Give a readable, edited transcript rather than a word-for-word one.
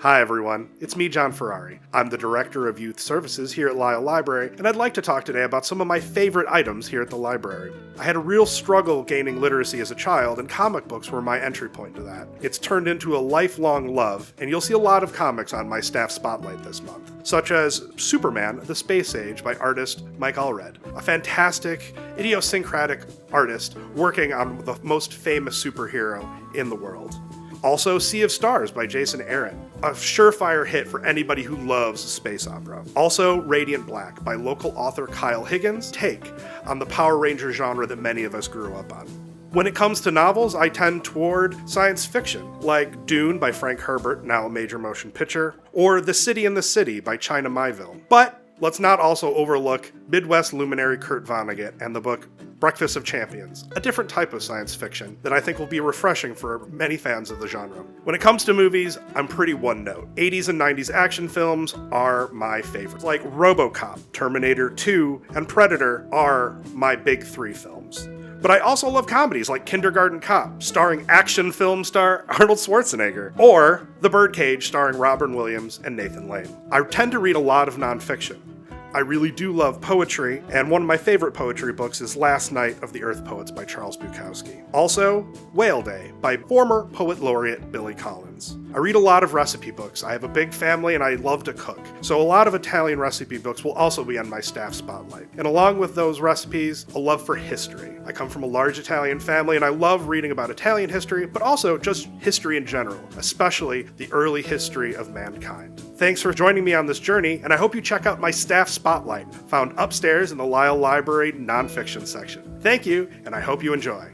Hi everyone, it's me, John Ferrari. I'm the Director of Youth Services here at Lisle Library, and I'd like to talk today about some of my favorite items here at the library. I had a real struggle gaining literacy as a child, and comic books were my entry point to that. It's turned into a lifelong love, and you'll see a lot of comics on my staff spotlight this month, such as Superman, The Space Age by artist Mike Allred, a fantastic, idiosyncratic artist working on the most famous superhero in the world. Also, Sea of Stars by Jason Aaron, a surefire hit for anybody who loves space opera. Also, Radiant Black by local author Kyle Higgins' take on the Power Ranger genre that many of us grew up on. When it comes to novels, I tend toward science fiction, like Dune by Frank Herbert, now a major motion picture, or The City in the City by China Miéville. But let's not also overlook Midwest luminary Kurt Vonnegut and the book Breakfast of Champions, a different type of science fiction that I think will be refreshing for many fans of the genre. When it comes to movies, I'm pretty one note. 80s and 90s action films are my favorites. Like RoboCop, Terminator 2, and Predator are my big three films. But I also love comedies like Kindergarten Cop, starring action film star Arnold Schwarzenegger, or The Birdcage, starring Robin Williams and Nathan Lane. I tend to read a lot of nonfiction. I really do love poetry, and one of my favorite poetry books is Last Night of the Earth Poets by Charles Bukowski. Also, Whale Day by former poet laureate Billy Collins. I read a lot of recipe books. I have a big family and I love to cook, so a lot of Italian recipe books will also be on my staff spotlight. And along with those recipes, a love for history. I come from a large Italian family and I love reading about Italian history, but also just history in general, especially the early history of mankind. Thanks for joining me on this journey, and I hope you check out my staff spotlight, found upstairs in the Lisle Library nonfiction section. Thank you, and I hope you enjoy.